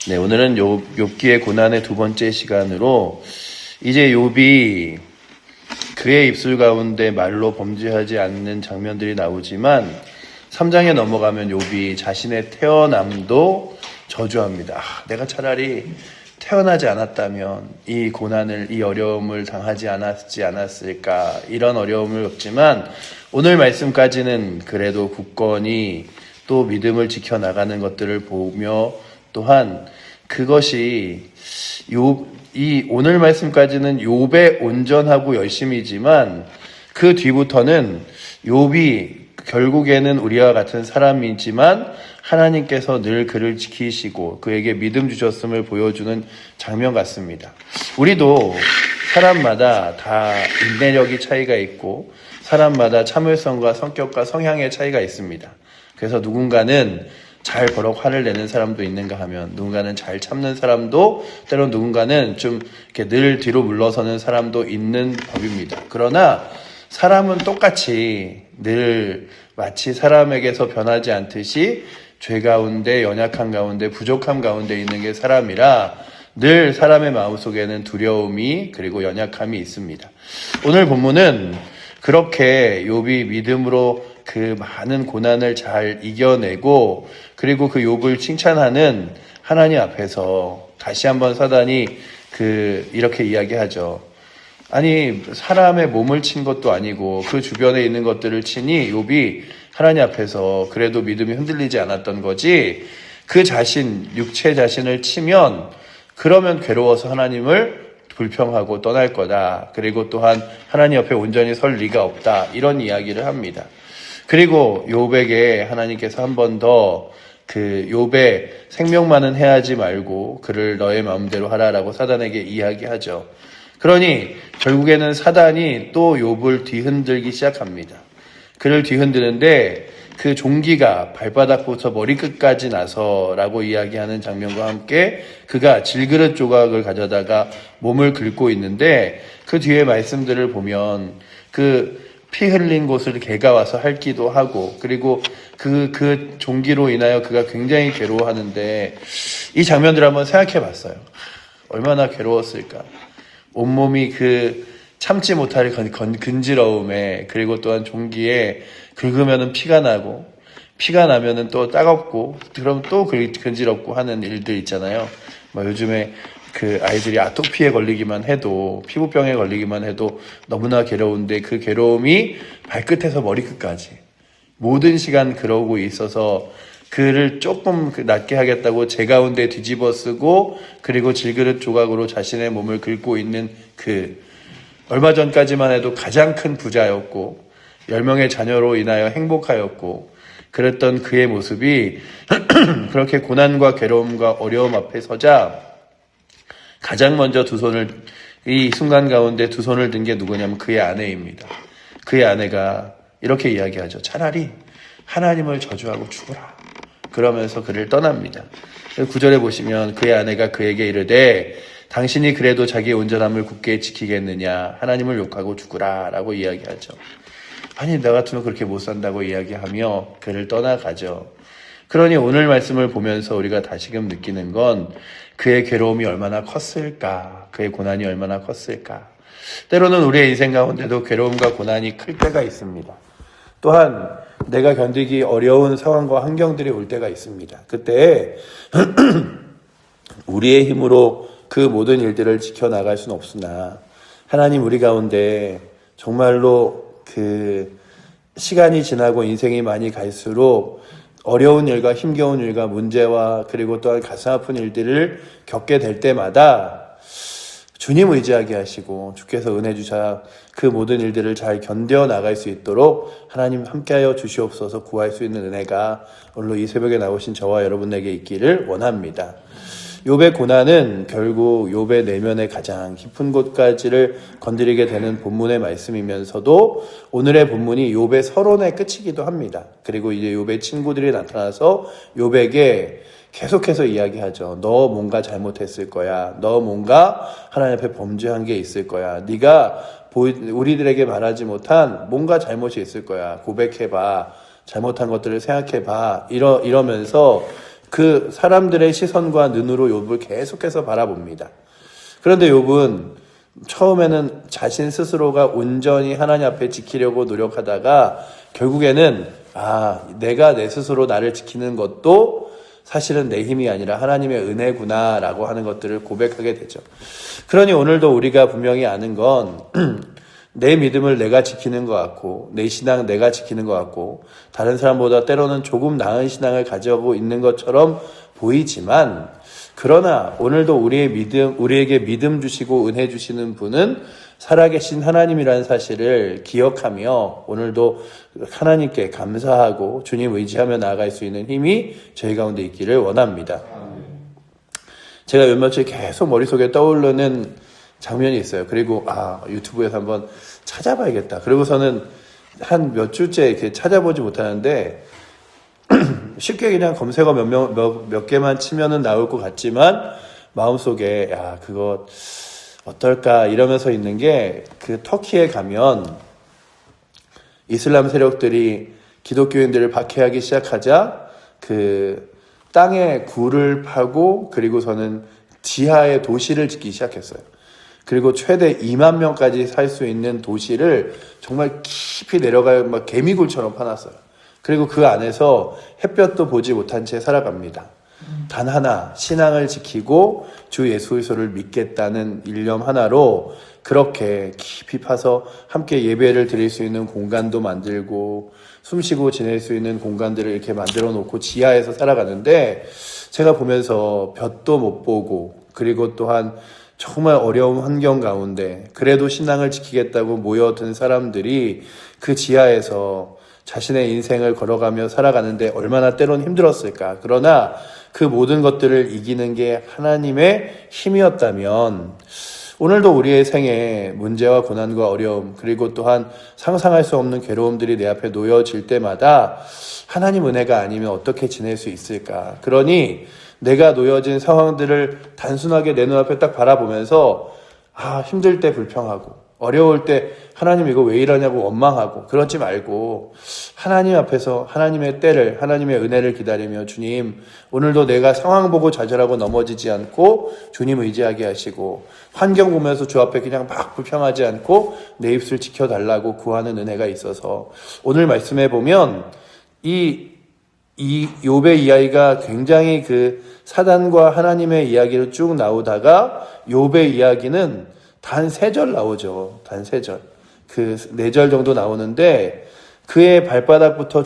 네, 오늘은 욥기의 고난의 두 번째 시간으로 이제 욥이 그의 입술 가운데 말로 범죄하지 않는 장면들이 나오지만 3장에 넘어가면 욥이 자신의 태어남도 저주합니다. 내가 차라리 태어나지 않았다면 이 고난을, 이 어려움을 당하지 않았을까, 이런 어려움을 겪지만 오늘 말씀까지는 그래도 굳건히 또 믿음을 지켜나가는 것들을 보며 또한 그것이 이 오늘 말씀까지는 욥의 온전하고 열심이지만 그 뒤부터는 욥이 결국에는 우리와 같은 사람이지만 하나님께서 늘 그를 지키시고 그에게 믿음 주셨음을 보여주는 장면 같습니다. 우리도 사람마다 다 인내력이 차이가 있고 사람마다 참을성과 성격과 성향의 차이가 있습니다. 그래서 누군가는 잘 버럭 화를 내는 사람도 있는가 하면 누군가는 잘 참는 사람도 때론 누군가는 좀 이렇게 늘 뒤로 물러서는 사람도 있는 법입니다. 그러나 사람은 똑같이 늘 마치 사람에게서 변하지 않듯이 죄 가운데, 연약한 가운데, 부족함 가운데 있는 게 사람이라 늘 사람의 마음속에는 두려움이 그리고 연약함이 있습니다. 오늘 본문은 그렇게 욥이 믿음으로 그 많은 고난을 잘 이겨내고 그리고 그 욥을 칭찬하는 하나님 앞에서 다시 한번 사단이 이렇게 이야기하죠. 아니 사람의 몸을 친 것도 아니고 그 주변에 있는 것들을 치니 욥이 하나님 앞에서 그래도 믿음이 흔들리지 않았던 거지 그 자신, 육체 자신을 치면 그러면 괴로워서 하나님을 불평하고 떠날 거다. 그리고 또한 하나님 옆에 온전히 설 리가 없다. 이런 이야기를 합니다. 그리고 욥에게 하나님께서 한 번 더 욥의 생명만은 해하지 말고 그를 너의 마음대로 하라라고 사단에게 이야기하죠. 그러니 결국에는 사단이 또 욥을 뒤흔들기 시작합니다. 그를 뒤흔드는데 그 종기가 발바닥부터 머리끝까지 나서라고 이야기하는 장면과 함께 그가 질그릇 조각을 가져다가 몸을 긁고 있는데 그 뒤에 말씀들을 보면 피 흘린 곳을 개가 와서 핥기도 하고 그리고 그 종기로 인하여 그가 굉장히 괴로워하는데 이 장면들을 한번 생각해 봤어요. 얼마나 괴로웠을까. 온몸이 참지 못할 근지러움에 그리고 또한 종기에 긁으면은 피가 나고 피가 나면은 또 따갑고 그럼 또 근지럽고 하는 일들 있잖아요. 요즘에 아이들이 아토피에 걸리기만 해도 피부병에 걸리기만 해도 너무나 괴로운데 그 괴로움이 발끝에서 머리끝까지 모든 시간 그러고 있어서 그를 조금 낫게 하겠다고 제 가운데 뒤집어 쓰고 그리고 질그릇 조각으로 자신의 몸을 긁고 있는 얼마 전까지만 해도 가장 큰 부자였고 10명의 자녀로 인하여 행복하였고 그랬던 그의 모습이 그렇게 고난과 괴로움과 어려움 앞에 서자 가장 먼저 이 순간 가운데 두 손을 든 게 누구냐면 그의 아내입니다. 그의 아내가 이렇게 이야기하죠. 차라리 하나님을 저주하고 죽어라. 그러면서 그를 떠납니다. 9절에 보시면 그의 아내가 그에게 이르되 당신이 그래도 자기의 온전함을 굳게 지키겠느냐. 하나님을 욕하고 죽으라 라고 이야기하죠. 아니 나 같으면 그렇게 못 산다고 이야기하며 그를 떠나가죠. 그러니 오늘 말씀을 보면서 우리가 다시금 느끼는 건 그의 괴로움이 얼마나 컸을까, 그의 고난이 얼마나 컸을까. 때로는 우리의 인생 가운데도 괴로움과 고난이 클 때가 있습니다. 또한 내가 견디기 어려운 상황과 환경들이 올 때가 있습니다. 그때 우리의 힘으로 그 모든 일들을 지켜나갈 수는 없으나 하나님 우리 가운데 정말로 시간이 지나고 인생이 많이 갈수록 어려운 일과 힘겨운 일과 문제와 그리고 또한 가슴 아픈 일들을 겪게 될 때마다 주님 의지하게 하시고 주께서 은혜 주사 그 모든 일들을 잘 견뎌 나갈 수 있도록 하나님 함께하여 주시옵소서. 구할 수 있는 은혜가 오늘 이 새벽에 나오신 저와 여러분에게 있기를 원합니다. 욥의 고난은 결국 욥의 내면의 가장 깊은 곳까지를 건드리게 되는 본문의 말씀이면서도 오늘의 본문이 욥의 서론의 끝이기도 합니다. 그리고 이제 욥의 친구들이 나타나서 욥에게 계속해서 이야기하죠. 너 뭔가 잘못했을 거야. 너 뭔가 하나님 앞에 범죄한 게 있을 거야. 네가 우리들에게 말하지 못한 뭔가 잘못이 있을 거야. 고백해봐. 잘못한 것들을 생각해봐. 이러면서 그 사람들의 시선과 눈으로 욥을 계속해서 바라봅니다. 그런데 욥은 처음에는 자신 스스로가 온전히 하나님 앞에 지키려고 노력하다가 결국에는 내가 내 스스로 나를 지키는 것도 사실은 내 힘이 아니라 하나님의 은혜구나라고 하는 것들을 고백하게 되죠. 그러니 오늘도 우리가 분명히 아는 건 내 믿음을 내가 지키는 것 같고 내 신앙 내가 지키는 것 같고 다른 사람보다 때로는 조금 나은 신앙을 가지고 있는 것처럼 보이지만 그러나 오늘도 우리에게 믿음 주시고 은혜 주시는 분은 살아계신 하나님이라는 사실을 기억하며 오늘도 하나님께 감사하고 주님 의지하며 나아갈 수 있는 힘이 저희 가운데 있기를 원합니다. 제가 몇 며칠 계속 머릿속에 떠오르는 장면이 있어요. 그리고 유튜브에서 한번 찾아봐야겠다. 그리고서는 한 몇 주째 이렇게 찾아보지 못하는데 쉽게 그냥 검색어 몇 개만 치면은 나올 것 같지만 마음속에 그거 어떨까 이러면서 있는 게 그 터키에 가면 이슬람 세력들이 기독교인들을 박해하기 시작하자 그 땅에 굴을 파고 그리고서는 지하에 도시를 짓기 시작했어요. 그리고 최대 2만 명까지 살 수 있는 도시를 정말 깊이 내려갈 막 개미굴처럼 파놨어요. 그리고 그 안에서 햇볕도 보지 못한 채 살아갑니다. 단 하나 신앙을 지키고 주 예수 그리스도를 믿겠다는 일념 하나로 그렇게 깊이 파서 함께 예배를 드릴 수 있는 공간도 만들고 숨쉬고 지낼 수 있는 공간들을 이렇게 만들어 놓고 지하에서 살아가는데 제가 보면서 볕도 못 보고 그리고 또한 정말 어려운 환경 가운데 그래도 신앙을 지키겠다고 모여든 사람들이 그 지하에서 자신의 인생을 걸어가며 살아가는데 얼마나 때론 힘들었을까. 그러나 그 모든 것들을 이기는 게 하나님의 힘이었다면 오늘도 우리의 생에 문제와 고난과 어려움 그리고 또한 상상할 수 없는 괴로움들이 내 앞에 놓여질 때마다 하나님 은혜가 아니면 어떻게 지낼 수 있을까. 그러니 내가 놓여진 상황들을 단순하게 내 눈앞에 딱 바라보면서 힘들 때 불평하고 어려울 때 하나님 이거 왜 이러냐고 원망하고 그러지 말고 하나님 앞에서 하나님의 때를 하나님의 은혜를 기다리며 주님 오늘도 내가 상황 보고 좌절하고 넘어지지 않고 주님 의지하게 하시고 환경 보면서 주 앞에 그냥 막 불평하지 않고 내 입술 지켜달라고 구하는 은혜가 있어서 오늘 말씀해 보면 이 욥의 이야기가 굉장히 그 사단과 하나님의 이야기로 쭉 나오다가 욥의 이야기는 단 3절 나오죠. 단 3절. 그 4절 정도 나오는데 그의 발바닥부터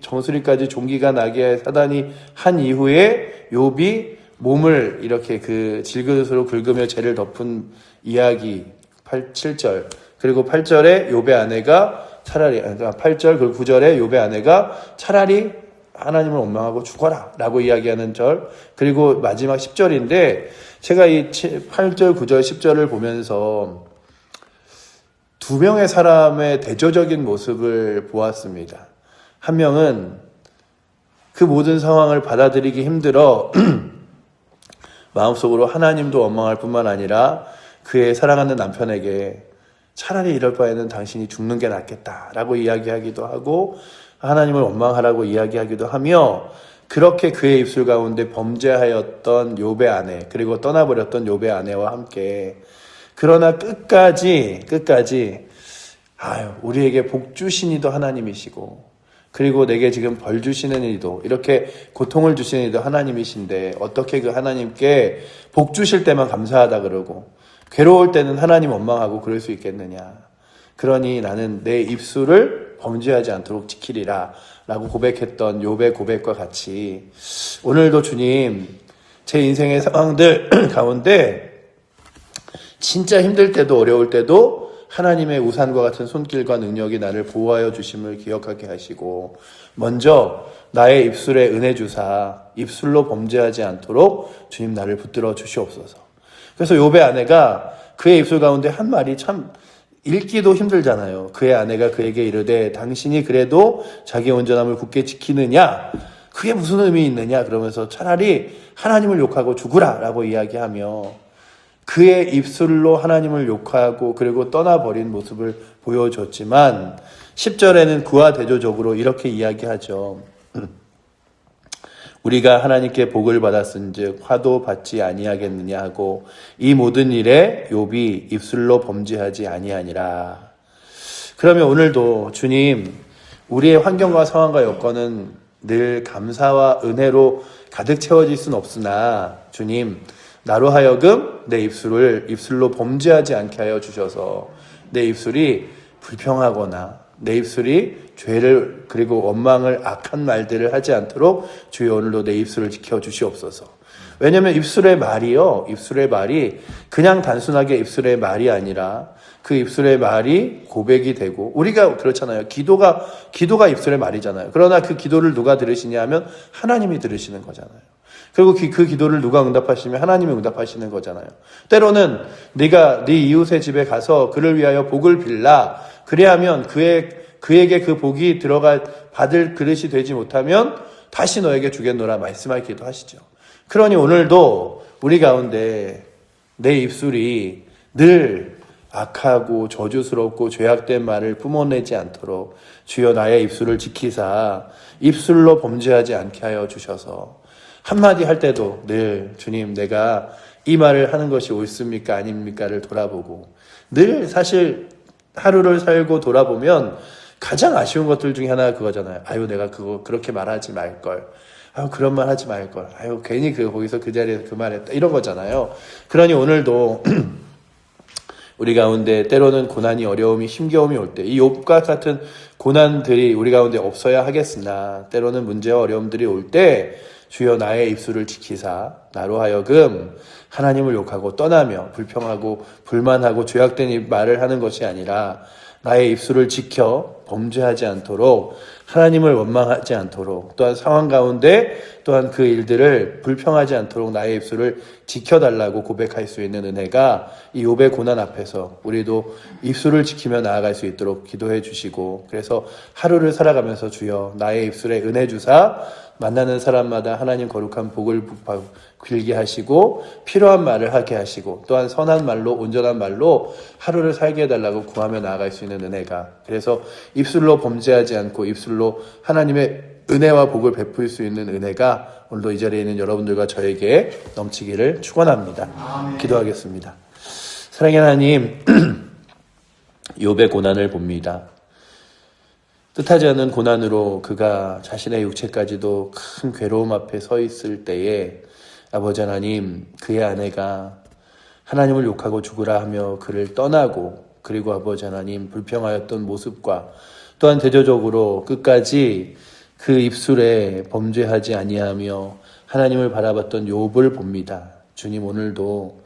정수리까지 종기가 나게 사단이 한 이후에 욥이 몸을 이렇게 그 질그릇으로 긁으며 죄를 덮은 이야기 7절. 그리고 8절에 욥의 아내가 차라리 8절 그리고 9절에 욥의 아내가 차라리 하나님을 원망하고 죽어라 라고 이야기하는 절 그리고 마지막 10절인데 제가 이 8절 9절 10절을 보면서 두 명의 사람의 대조적인 모습을 보았습니다. 한 명은 그 모든 상황을 받아들이기 힘들어 마음속으로 하나님도 원망할 뿐만 아니라 그의 사랑하는 남편에게 차라리 이럴 바에는 당신이 죽는 게 낫겠다라고 이야기하기도 하고 하나님을 원망하라고 이야기하기도 하며 그렇게 그의 입술 가운데 범죄하였던 욥의 아내 그리고 떠나버렸던 욥의 아내와 함께 그러나 끝까지 우리에게 복 주신 이도 하나님이시고 그리고 내게 지금 벌 주시는 이도 이렇게 고통을 주시는 이도 하나님이신데 어떻게 그 하나님께 복 주실 때만 감사하다 그러고 괴로울 때는 하나님 원망하고 그럴 수 있겠느냐. 그러니 나는 내 입술을 범죄하지 않도록 지키리라 라고 고백했던 욥의 고백과 같이 오늘도 주님 제 인생의 상황들 가운데 진짜 힘들 때도 어려울 때도 하나님의 우산과 같은 손길과 능력이 나를 보호하여 주심을 기억하게 하시고 먼저 나의 입술에 은혜 주사 입술로 범죄하지 않도록 주님 나를 붙들어 주시옵소서. 그래서 욥의 아내가 그의 입술 가운데 한 말이 참 읽기도 힘들잖아요. 그의 아내가 그에게 이르되 당신이 그래도 자기 온전함을 굳게 지키느냐? 그게 무슨 의미 있느냐? 그러면서 차라리 하나님을 욕하고 죽으라 라고 이야기하며 그의 입술로 하나님을 욕하고 그리고 떠나버린 모습을 보여줬지만 10절에는 그와 대조적으로 이렇게 이야기하죠. 우리가 하나님께 복을 받았은즉 화도 받지 아니하겠느냐 하고 이 모든 일에 욥이 입술로 범죄하지 아니하니라. 그러면 오늘도 주님, 우리의 환경과 상황과 여건은 늘 감사와 은혜로 가득 채워질 수는 없으나 주님, 나로 하여금 내 입술로 범죄하지 않게 하여 주셔서 내 입술이 불평하거나 내 입술이 죄를 그리고 원망을 악한 말들을 하지 않도록 주여 오늘도 내 입술을 지켜주시옵소서. 왜냐하면 입술의 말이 그냥 단순하게 입술의 말이 아니라 그 입술의 말이 고백이 되고, 우리가 그렇잖아요. 기도가 입술의 말이잖아요. 그러나 그 기도를 누가 들으시냐 하면 하나님이 들으시는 거잖아요. 그리고 그 기도를 누가 응답하시면 하나님이 응답하시는 거잖아요. 때로는 네가 네 이웃의 집에 가서 그를 위하여 복을 빌라. 그래야면 그에게 그 복이 받을 그릇이 되지 못하면 다시 너에게 주겠노라 말씀하기도 하시죠. 그러니 오늘도 우리 가운데 내 입술이 늘 악하고 저주스럽고 죄악된 말을 뿜어내지 않도록 주여 나의 입술을 지키사 입술로 범죄하지 않게 하여 주셔서 한마디 할 때도 늘 주님, 내가 이 말을 하는 것이 옳습니까 아닙니까를 돌아보고, 늘 사실 하루를 살고 돌아보면 가장 아쉬운 것들 중에 하나가 그거잖아요. 아유, 내가 그렇게 말하지 말걸. 아유, 그런 말 하지 말걸. 아유, 괜히 거기서 그 자리에서 그 말했다. 이런 거잖아요. 그러니 오늘도 우리 가운데 때로는 고난이, 어려움이, 힘겨움이 올 때 이 욥과 같은 고난들이 우리 가운데 없어야 하겠으나 때로는 문제와 어려움들이 올 때 주여 나의 입술을 지키사 나로 하여금 하나님을 욕하고 떠나며 불평하고 불만하고 죄악된 이 말을 하는 것이 아니라 나의 입술을 지켜 범죄하지 않도록, 하나님을 원망하지 않도록, 또한 상황 가운데 또한 그 일들을 불평하지 않도록 나의 입술을 지켜달라고 고백할 수 있는 은혜가 이 욥의 고난 앞에서 우리도 입술을 지키며 나아갈 수 있도록 기도해 주시고, 그래서 하루를 살아가면서 주여 나의 입술에 은혜 주사 만나는 사람마다 하나님 거룩한 복을 빌게 하시고 필요한 말을 하게 하시고 또한 선한 말로, 온전한 말로 하루를 살게 해달라고 구하며 나아갈 수 있는 은혜가, 그래서 입술로 범죄하지 않고 입술로 하나님의 은혜와 복을 베풀 수 있는 은혜가 오늘도 이 자리에 있는 여러분들과 저에게 넘치기를 축원합니다. 아멘. 기도하겠습니다. 사랑의 하나님, 욥의 고난을 봅니다. 뜻하지 않은 고난으로 그가 자신의 육체까지도 큰 괴로움 앞에 서 있을 때에 아버지 하나님, 그의 아내가 하나님을 욕하고 죽으라 하며 그를 떠나고, 그리고 아버지 하나님 불평하였던 모습과 또한 대조적으로 끝까지 그 입술에 범죄하지 아니하며 하나님을 바라봤던 욥을 봅니다. 주님, 오늘도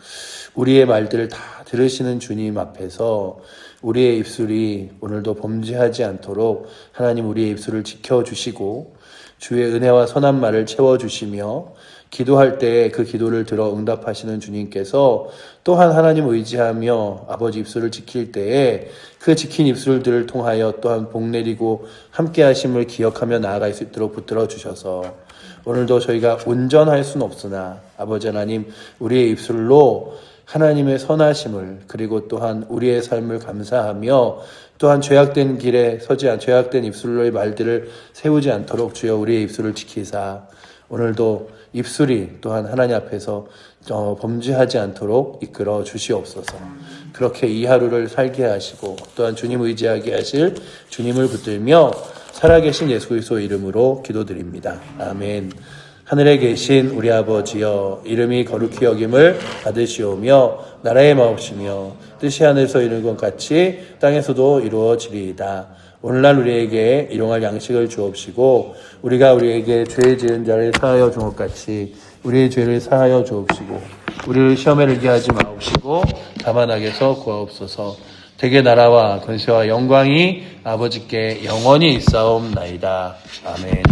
우리의 말들을 다 들으시는 주님 앞에서 우리의 입술이 오늘도 범죄하지 않도록 하나님 우리의 입술을 지켜주시고 주의 은혜와 선한 말을 채워주시며 기도할 때 그 기도를 들어 응답하시는 주님께서 또한 하나님 의지하며 아버지 입술을 지킬 때에 그 지킨 입술들을 통하여 또한 복 내리고 함께 하심을 기억하며 나아갈 수 있도록 붙들어 주셔서 오늘도 저희가 온전할 수는 없으나 아버지 하나님 우리의 입술로 하나님의 선하심을, 그리고 또한 우리의 삶을 감사하며 또한 죄악된 길에 죄악된 입술로의 말들을 세우지 않도록 주여 우리의 입술을 지키사 오늘도 입술이 또한 하나님 앞에서 범죄하지 않도록 이끌어 주시옵소서. 그렇게 이 하루를 살게 하시고 또한 주님 의지하게 하실 주님을 붙들며 살아계신 예수 그리스도의 이름으로 기도드립니다. 아멘. 하늘에 계신 우리 아버지여, 이름이 거룩히 여김을 받으시오며 나라의 마옵시며 뜻이 하늘에서 이루는 것 같이 땅에서도 이루어지리이다. 오늘날 우리에게 일용할 양식을 주옵시고 우리가 우리에게 죄 지은 자를 사하여 준 것 같이 우리의 죄를 사하여 주옵시고 우리를 시험에 들게 하지 마옵시고 다만 악에서 구하옵소서. 대개 나라와 권세와 영광이 아버지께 영원히 있사옵나이다. 아멘.